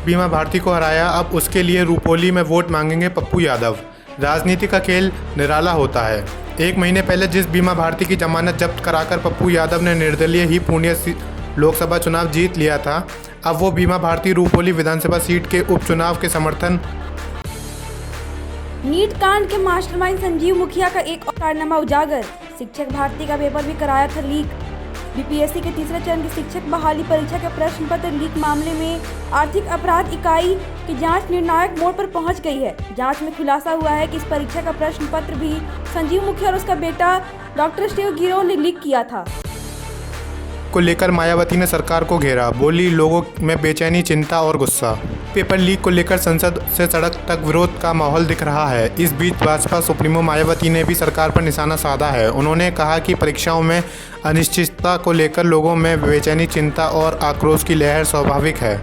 बीमा भारती को हराया, अब उसके लिए रूपोली में वोट मांगेंगे पप्पू यादव। राजनीति का खेल निराला होता है। 1 महीने पहले जिस बीमा भारती की जमानत जब्त कराकर पप्पू यादव ने निर्दलीय ही पुणे लोकसभा चुनाव जीत लिया था, अब वो बीमा भारती रूपोली विधानसभा सीट के उपचुनाव के समर्थन। नीट कांड के मास्टरमाइंड संजीव मुखिया का एक और कारनामा उजागर। शिक्षक भारती का पेपर भी कराया था लीक। बीपीएससी के तीसरे चरण की शिक्षक बहाली परीक्षा के प्रश्न पत्र लीक मामले में आर्थिक अपराध इकाई की जांच निर्णायक मोड़ पर पहुंच गई है। जांच में खुलासा हुआ है कि इस परीक्षा का प्रश्न पत्र भी संजीव मुखिया और उसका बेटा डॉक्टर स्टीव गिरोह ने लीक किया था। को लेकर मायावती ने सरकार को घेरा, बोली लोगों में बेचैनी, चिंता और गुस्सा। पेपर लीक को लेकर संसद से सड़क तक विरोध का माहौल दिख रहा है। इस बीच भाजपा सुप्रीमो मायावती ने भी सरकार पर निशाना साधा है। उन्होंने कहा कि परीक्षाओं में अनिश्चितता को लेकर लोगों में बेचैनी, चिंता और आक्रोश की लहर स्वाभाविक है।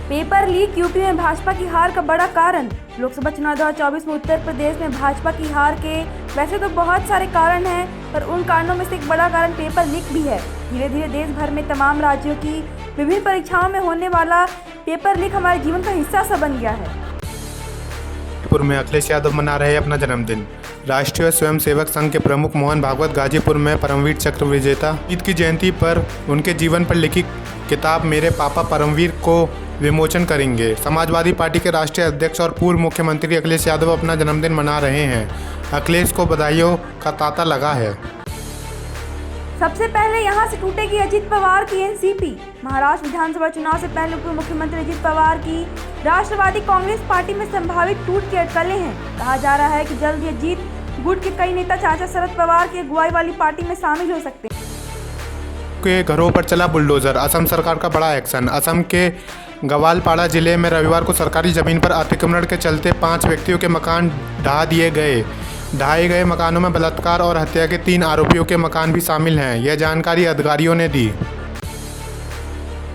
पेपर लीक यूपी में भाजपा की हार का बड़ा कारण। लोकसभा चुनाव 2024 में उत्तर प्रदेश में भाजपा की हार के वैसे तो बहुत सारे कारण हैं, पर उन कारणों में से एक बड़ा कारण पेपर लीक भी है। धीरे धीरे देश भर में तमाम राज्यों की विभिन्न परीक्षाओं में होने वाला पेपर लीक हमारे जीवन का हिस्सा सा बन गया है। गाजीपुर में अखिलेश यादव मना रहे अपना जन्मदिन। राष्ट्रीय स्वयंसेवक संघ के प्रमुख मोहन भागवत गाजीपुर में परमवीर चक्र विजेता ईद की जयंती पर उनके जीवन पर लिखी किताब मेरे पापा परमवीर को विमोचन करेंगे। समाजवादी पार्टी के राष्ट्रीय अध्यक्ष और पूर्व मुख्यमंत्री अखिलेश यादव अपना जन्मदिन मना रहे हैं। अखिलेश को बधाइयों का तांता लगा है। सबसे पहले यहां से टूटेगी अजित पवार की एनसीपी। महाराष्ट्र विधानसभा चुनाव से पहले पूर्व मुख्यमंत्री अजित पवार की राष्ट्रवादी कांग्रेस पार्टी में संभावित टूट की अटकलें हैं। कहा जा रहा है कि जल्द ही अजित गुट के कई नेता चाचा शरद पवार की अगुवाई वाली पार्टी में शामिल हो सकते हैं। के घरों पर चला बुलडोजर, असम सरकार का बड़ा एक्शन। असम के गवालपाड़ा जिले में रविवार को सरकारी जमीन पर अतिक्रमण के चलते 5 व्यक्तियों के मकान ढहाए गए मकानों में बलात्कार और हत्या के 3 आरोपियों के मकान भी शामिल हैं। यह जानकारी अधिकारियों ने दी।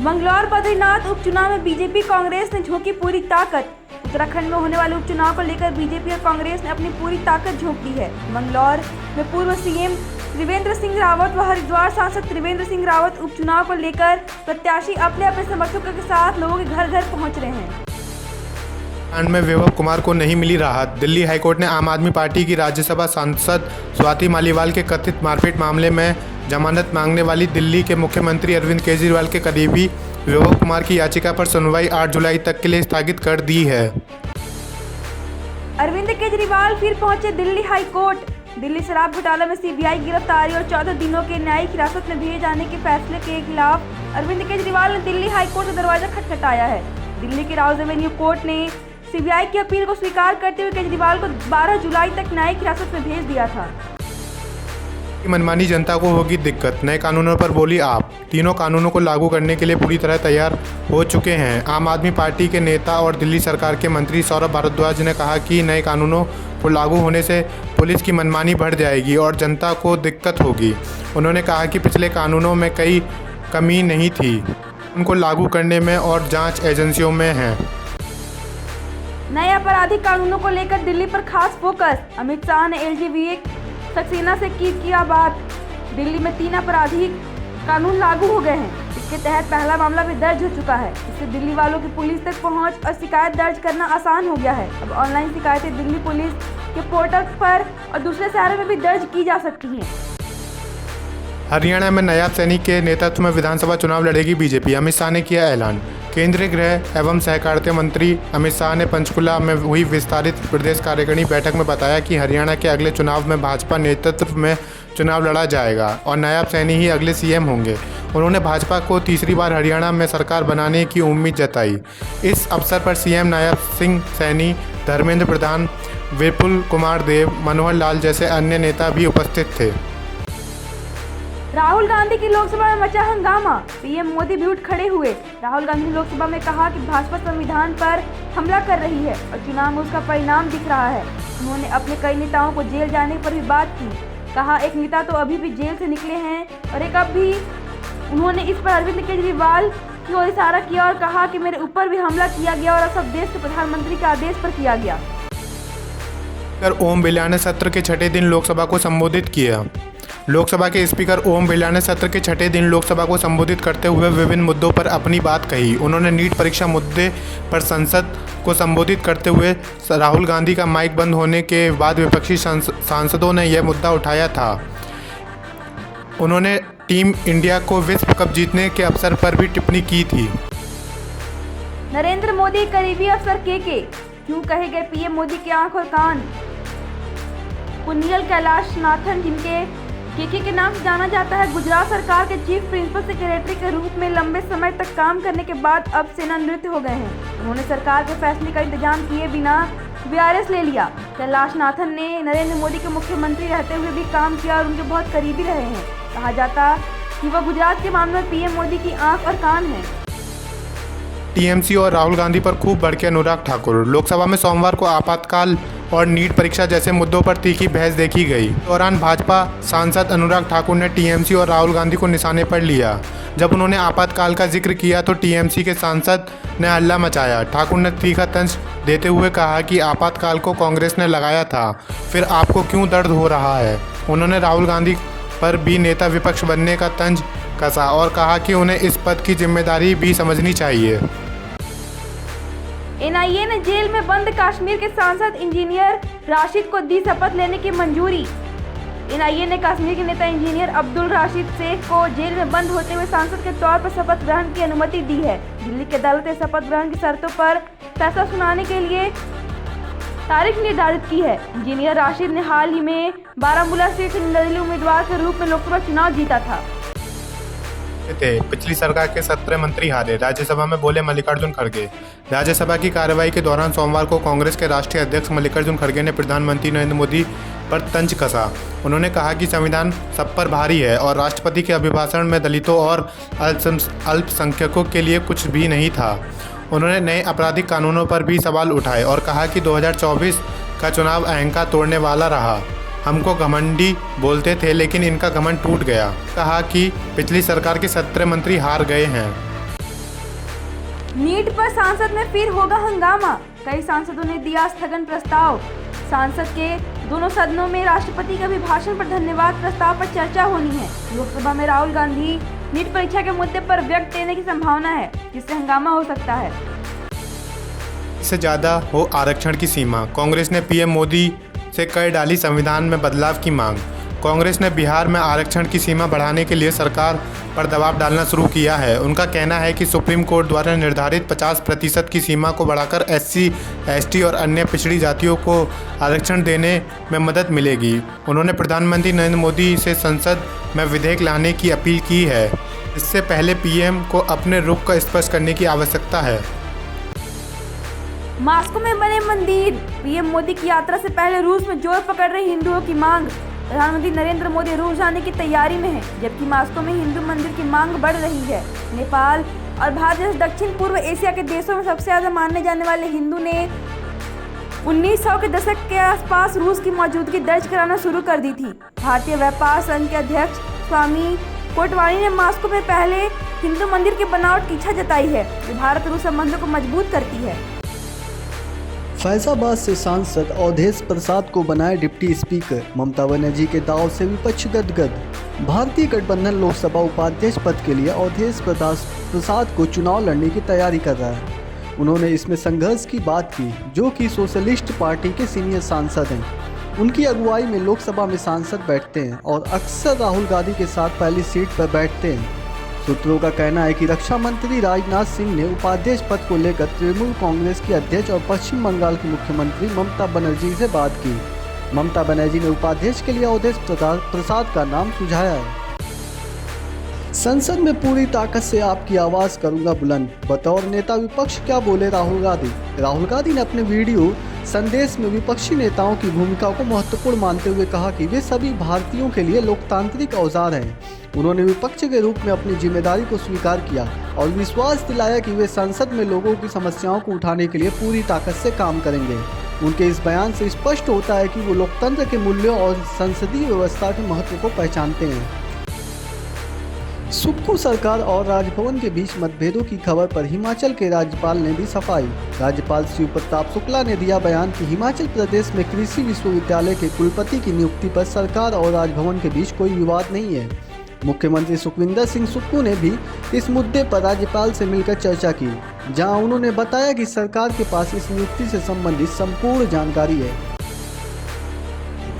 मंगलौर बद्रीनाथ उपचुनाव में बीजेपी कांग्रेस ने झोंकी पूरी ताकत। उत्तराखंड में होने वाले उपचुनाव को लेकर बीजेपी और कांग्रेस ने अपनी पूरी ताकत झोंक दी है। मंगलौर में पूर्व सीएम त्रिवेंद्र सिंह रावत व हरिद्वार सांसद त्रिवेंद्र सिंह रावत उपचुनाव को लेकर प्रत्याशी अपने अपने समर्थकों के साथ लोगों के घर घर पहुंच रहे हैं। कांड में विभव कुमार को नहीं मिली राहत। दिल्ली हाईकोर्ट ने आम आदमी पार्टी की राज्यसभा सांसद स्वाति मालीवाल के कथित मारपीट मामले में जमानत मांगने वाली दिल्ली के मुख्यमंत्री अरविंद केजरीवाल के करीबी विभव कुमार की याचिका पर सुनवाई 8 जुलाई तक के लिए स्थगित कर दी है। अरविंद केजरीवाल फिर पहुंचे दिल्ली हाई कोर्ट। दिल्ली शराब घोटाला में सीबीआई गिरफ्तारी और 14 दिनों के न्यायिक हिरासत में भेजे जाने के फैसले के खिलाफ अरविंद केजरीवाल ने दिल्ली हाई कोर्ट का दरवाजा खटखटाया है। दिल्ली के राउज एवेन्यू कोर्ट ने सीबीआई की अपील को स्वीकार करते हुए केजरीवाल को 12 जुलाई तक न्यायिक हिरासत में भेज दिया था। मनमानी जनता को होगी दिक्कत, नए कानूनों पर बोली आप। तीनों कानूनों को लागू करने के लिए पूरी तरह तैयार हो चुके हैं। आम आदमी पार्टी के नेता और दिल्ली सरकार के मंत्री सौरभ भारद्वाज ने कहा कि नए कानूनों को लागू होने से पुलिस की मनमानी बढ़ जाएगी और जनता को दिक्कत होगी। उन्होंने कहा कि पिछले कानूनों में कई कमी नहीं थी, उनको लागू करने में और जांच एजेंसियों में है। नए आपराधिक कानूनों को लेकर दिल्ली पर खास फोकस। अमित शाह ने एलजीबीटी सक्सेना से किया बात। दिल्ली में 3 आपराधिक कानून लागू हो गए हैं। इसके तहत पहला मामला भी दर्ज हो चुका है। इससे दिल्ली वालों की पुलिस तक पहुंच और शिकायत दर्ज करना आसान हो गया है। अब ऑनलाइन शिकायतें दिल्ली पुलिस के पोर्टल पर और दूसरे शहरों में भी दर्ज की जा सकती हैं। हरियाणा में नायब सैनी के नेतृत्व में विधानसभा चुनाव लड़ेगी बीजेपी, अमित शाह ने किया ऐलान। केंद्रीय गृह एवं सहकारिता मंत्री अमित शाह ने पंचकुला में हुई विस्तारित प्रदेश कार्यकारिणी बैठक में बताया कि हरियाणा के अगले चुनाव में भाजपा नेतृत्व में चुनाव लड़ा जाएगा और नायब सैनी ही अगले सीएम होंगे। उन्होंने भाजपा को तीसरी बार हरियाणा में सरकार बनाने की उम्मीद जताई। इस अवसर पर सीएम नायब सिंह सैनी, धर्मेंद्र प्रधान, विपुल कुमार देव, मनोहर लाल जैसे अन्य नेता भी उपस्थित थे। राहुल गांधी की लोकसभा में मचा हंगामा। पीएम मोदी भी उठ खड़े हुए। राहुल गांधी ने लोकसभा में कहा कि भाजपा संविधान पर हमला कर रही है और चुनाव में उसका परिणाम दिख रहा है। उन्होंने अपने कई नेताओं को जेल जाने पर भी बात की। कहा एक नेता तो अभी भी जेल से निकले हैं और एक अब भी। उन्होंने इस पर अरविंद केजरीवाल की ओर इशारा किया और कहा कि मेरे ऊपर भी हमला किया गया और सब देश के प्रधानमंत्री के आदेश पर किया गया। ओम बिरला ने सत्र के 6ठे दिन लोकसभा को संबोधित किया। लोकसभा के स्पीकर ओम बिरला ने सत्र के छठे दिन लोकसभा को संबोधित करते हुए विभिन्न मुद्दों पर अपनी बात कही। उन्होंने नीट परीक्षा मुद्दे पर संसद को संबोधित करते हुए राहुल गांधी का माइक बंद होने के बाद विपक्षी सांसदों ने यह मुद्दा उठाया था। उन्होंने टीम इंडिया को विश्व कप जीतने के अवसर पर भी टिप्पणी की थी। नरेंद्र मोदी करीबी अफसर के क्यों कहे गए पीएम मोदी की आंख और कान। पुनियल कैलाश नाथन, जिनके के नाम से जाना जाता है, गुजरात सरकार के चीफ प्रिंसिपल सेक्रेटरी के रूप में लंबे समय तक काम करने के बाद अब सेवानिवृत्त हो गए हैं। उन्होंने सरकार के फैसले का इंतजाम किए बिना वीआरएस ले लिया। कैलाश नाथन ने नरेंद्र मोदी के मुख्यमंत्री रहते हुए भी काम किया और उनके बहुत करीबी रहे हैं। कहा जाता कि वह गुजरात के मामले में पीएम मोदी की आंख और कान है। टीएमसी और राहुल गांधी पर खूब भड़के अनुराग ठाकुर। लोकसभा में सोमवार को आपातकाल और नीट परीक्षा जैसे मुद्दों पर तीखी बहस देखी गई। इस दौरान भाजपा सांसद अनुराग ठाकुर ने टीएमसी और राहुल गांधी को निशाने पर लिया। जब उन्होंने आपातकाल का जिक्र किया तो टीएमसी के सांसद ने हल्ला मचाया। ठाकुर ने तीखा तंज देते हुए कहा कि आपातकाल को कांग्रेस ने लगाया था, फिर आपको क्यों दर्द हो रहा है। उन्होंने राहुल गांधी पर भी नेता विपक्ष बनने का तंज कसा और कहा कि उन्हें इस पद की जिम्मेदारी भी समझनी चाहिए। एनआईए ने जेल में बंद कश्मीर के सांसद इंजीनियर राशिद को दी शपथ लेने की मंजूरी। एनआईए ने कश्मीर के नेता इंजीनियर अब्दुल राशिद शेख को जेल में बंद होते हुए सांसद के तौर पर शपथ ग्रहण की अनुमति दी है। दिल्ली की अदालत ने शपथ ग्रहण की शर्तों पर फैसला सुनाने के लिए तारीख निर्धारित की है। इंजीनियर राशिद ने हाल ही में बारामूला सीट से निर्दलीय उम्मीदवार के रूप में लोकसभा चुनाव जीता था। पिछली सरकार के 17 मंत्री हारे, राज्यसभा में बोले मल्लिकार्जुन खड़गे। राज्यसभा की कार्रवाई के दौरान सोमवार को कांग्रेस के राष्ट्रीय अध्यक्ष मल्लिकार्जुन खड़गे ने प्रधानमंत्री नरेंद्र मोदी पर तंज कसा। उन्होंने कहा कि संविधान सब पर भारी है और राष्ट्रपति के अभिभाषण में दलितों और अल्पसंख्यकों के लिए कुछ भी नहीं था। उन्होंने नए आपराधिक कानूनों पर भी सवाल उठाए और कहा कि 2024 का चुनाव अहंकार तोड़ने वाला रहा। हमको घमंडी बोलते थे लेकिन इनका घमंड टूट गया। कहा कि पिछली सरकार के 17 मंत्री हार गए हैं। नीट पर सांसद में फिर होगा हंगामा, कई सांसदों ने दिया स्थगन प्रस्ताव। संसद के दोनों सदनों में राष्ट्रपति के अभिभाषण पर धन्यवाद प्रस्ताव पर चर्चा होनी है। लोकसभा में राहुल गांधी नीट परीक्षा के मुद्दे पर व्यक्त देने की संभावना है, जिससे हंगामा हो सकता है। इससे ज़्यादा हो आरक्षण की सीमा। कांग्रेस ने पीएम मोदी से कर डाली संविधान में बदलाव की मांग। कांग्रेस ने बिहार में आरक्षण की सीमा बढ़ाने के लिए सरकार पर दबाव डालना शुरू किया है। उनका कहना है कि सुप्रीम कोर्ट द्वारा निर्धारित 50% की सीमा को बढ़ाकर एससी, एसटी और अन्य पिछड़ी जातियों को आरक्षण देने में मदद मिलेगी। उन्होंने प्रधानमंत्री नरेंद्र मोदी से संसद में विधेयक लाने की अपील की है। इससे पहले पीएम को अपने रुख का स्पष्ट करने की आवश्यकता है। मॉस्को में बने मंदिर। पीएम मोदी की यात्रा से पहले रूस में जोर पकड़ रही हिंदुओं की मांग। प्रधानमंत्री नरेंद्र मोदी रूस जाने की तैयारी में हैं, जबकि मॉस्को में हिंदू मंदिर की मांग बढ़ रही है। नेपाल और भारत जैसे दक्षिण पूर्व एशिया के देशों में सबसे ज्यादा मानने जाने वाले हिंदू ने 1900 के दशक के आसपास रूस की मौजूदगी दर्ज कराना शुरू कर दी थी। भारतीय व्यापार संघ के अध्यक्ष स्वामी कोटवाणी ने मॉस्को में पहले हिंदू मंदिर की बनावट की इच्छा जताई है, जो भारत रूस संबंधों को मजबूत करती है। फैजाबाद से सांसद अवधेश प्रसाद को बनाए डिप्टी स्पीकर। ममता बनर्जी के दाव से विपक्ष गदगद। भारतीय गठबंधन लोकसभा उपाध्यक्ष पद के लिए अवधेश प्रसाद को चुनाव लड़ने की तैयारी कर रहा है। उन्होंने इसमें संघर्ष की बात की, जो कि सोशलिस्ट पार्टी के सीनियर सांसद हैं। उनकी अगुवाई में लोकसभा में सांसद बैठते हैं और अक्सर राहुल गांधी के साथ पहली सीट पर बैठते हैं। सूत्रों का कहना है कि रक्षा मंत्री राजनाथ सिंह ने उपाध्यक्ष पद को लेकर तृणमूल कांग्रेस की अध्यक्ष और पश्चिम बंगाल की मुख्यमंत्री ममता बनर्जी से बात की। ममता बनर्जी ने उपाध्यक्ष के लिए अवधेश प्रसाद का नाम सुझाया है। संसद में पूरी ताकत से आपकी आवाज़ करूंगा बुलंद, बतौर नेता विपक्ष क्या बोले राहुल गांधी। राहुल गांधी ने अपने वीडियो संदेश में विपक्षी नेताओं की भूमिका को महत्वपूर्ण मानते हुए कहा कि वे सभी भारतीयों के लिए लोकतांत्रिक औजार हैं। उन्होंने विपक्ष के रूप में अपनी जिम्मेदारी को स्वीकार किया और विश्वास दिलाया कि वे संसद में लोगों की समस्याओं को उठाने के लिए पूरी ताकत से काम करेंगे। उनके इस बयान से स्पष्ट होता है कि वो लोकतंत्र के मूल्यों और संसदीय व्यवस्था के महत्व को पहचानते हैं। सुक्खू सरकार और राजभवन के बीच मतभेदों की खबर पर हिमाचल के राज्यपाल ने दी सफाई। राज्यपाल शिव प्रताप शुक्ला ने दिया बयान कि हिमाचल प्रदेश में कृषि विश्वविद्यालय के कुलपति की नियुक्ति पर सरकार और राजभवन के बीच कोई विवाद नहीं है। मुख्यमंत्री सुखविंदर सिंह सुक्खू ने भी इस मुद्दे पर राज्यपाल से मिलकर चर्चा की, जहां उन्होंने बताया कि सरकार के पास इस नियुक्ति से संबंधित संपूर्ण जानकारी है।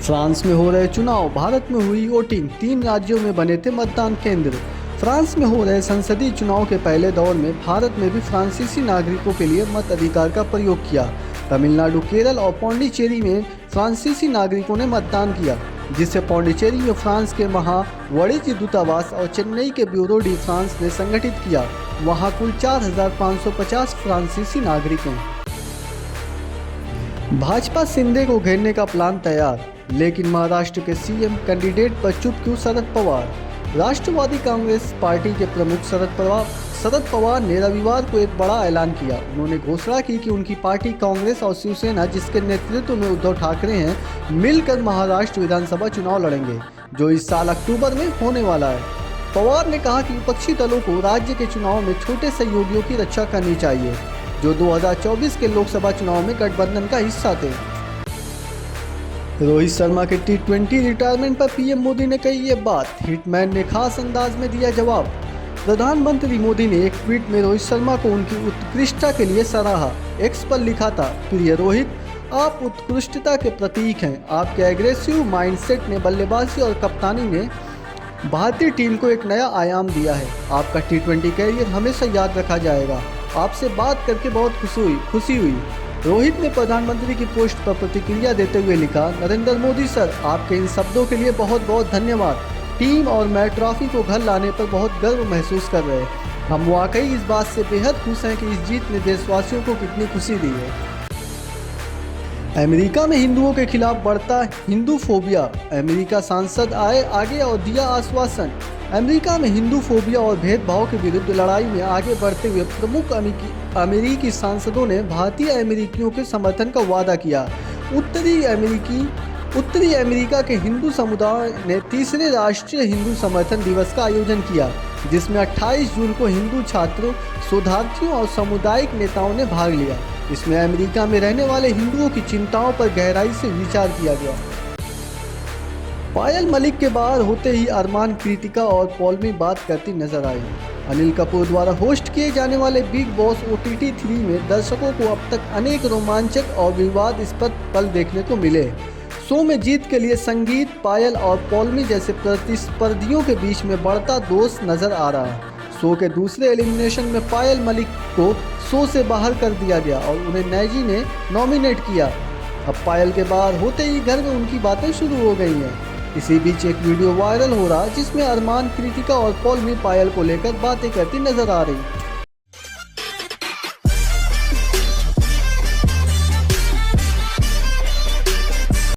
फ्रांस में हो रहे चुनाव, भारत में हुई वोटिंग, 3 राज्यों में बने थे मतदान केंद्र। फ्रांस में हो रहे संसदीय चुनाव के पहले दौर में भारत में भी फ्रांसीसी नागरिकों के लिए मताधिकार का प्रयोग किया। तमिलनाडु, केरल और पौंडीचेरी में फ्रांसीसी नागरिकों ने मतदान किया, जिससे पौंडीचेरी में फ्रांस के वाणिज्य दूतावास और चेन्नई के ब्यूरो डी फ्रांस ने संगठित किया। वहां कुल 4,550 फ्रांसीसी नागरिक हैं। भाजपा शिंदे को घेरने का प्लान तैयार, लेकिन महाराष्ट्र के सीएम कैंडिडेट पर चुप क्यों शरद पवार। राष्ट्रवादी कांग्रेस पार्टी के प्रमुख शरद पवार ने रविवार को एक बड़ा ऐलान किया। उन्होंने घोषणा की कि उनकी पार्टी कांग्रेस और शिवसेना, जिसके नेतृत्व में उद्धव ठाकरे हैं, मिलकर महाराष्ट्र विधानसभा चुनाव लड़ेंगे, जो इस साल अक्टूबर में होने वाला है। पवार ने कहा कि विपक्षी दलों को राज्य के चुनाव में छोटे सहयोगियों की रक्षा करनी चाहिए, जो 2024 के लोकसभा चुनाव में गठबंधन का हिस्सा थे। रोहित शर्मा के T20 रिटायरमेंट पर पीएम मोदी ने कही ये बात। हिटमैन ने खास अंदाज में दिया जवाब। प्रधानमंत्री मोदी ने एक ट्वीट में रोहित शर्मा को उनकी उत्कृष्टता के लिए सराहा। एक्स पर लिखा था, प्रिय रोहित, आप उत्कृष्टता के प्रतीक हैं। आपके एग्रेसिव माइंडसेट ने बल्लेबाजी और कप्तानी ने भारतीय टीम को एक नया आयाम दिया है। आपका T20 कैरियर हमेशा याद रखा जाएगा। आपसे बात करके बहुत खुशी हुई। रोहित ने प्रधानमंत्री की पोस्ट पर प्रतिक्रिया देते हुए लिखा, नरेंद्र मोदी सर, आपके इन शब्दों के लिए बहुत बहुत धन्यवाद। टीम और मैं ट्रॉफी को घर लाने पर बहुत गर्व महसूस कर रहे हैं। हम वाकई इस बात से बेहद खुश हैं कि इस जीत ने देशवासियों को कितनी खुशी दी है। अमेरिका में हिंदुओं के खिलाफ बढ़ता हिंदू फोबिया। अमेरिका सांसद आए आगे और दिया आश्वासन। अमेरिका में हिंदू फोबिया और भेदभाव के विरुद्ध लड़ाई में आगे बढ़ते हुए प्रमुख अमेरिकी सांसदों ने भारतीय अमेरिकियों के समर्थन का वादा किया। उत्तरी अमेरिका के हिंदू समुदाय ने तीसरे राष्ट्रीय हिंदू समर्थन दिवस का आयोजन किया, जिसमें 28 जून को हिंदू छात्रों, शोधार्थियों और सामुदायिक नेताओं ने भाग लिया। इसमें अमेरिका में रहने वाले हिंदुओं की चिंताओं पर गहराई से विचार किया गया। पायल मलिक के बाहर होते ही अरमान, कृतिका और पौलमी बात करती नजर आई। अनिल कपूर द्वारा होस्ट किए जाने वाले बिग बॉस OTT 3 में दर्शकों को अब तक अनेक रोमांचक और विवादास्पद पल देखने को मिले। शो में जीत के लिए संगीत, पायल और पौलमी जैसे प्रतिस्पर्धियों के बीच में बढ़ता दोस्त नजर आ रहा है। शो के दूसरे एलिमिनेशन में पायल मलिक को शो से बाहर कर दिया गया और उन्हें नैजी ने नॉमिनेट किया। अब पायल के बाहर होते ही घर में उनकी बातें शुरू हो गई हैं। इसी बीच एक वीडियो वायरल हो रहा, जिसमें अरमान, कृतिका और पौलमी पायल को लेकर बातें करती नजर आ रही।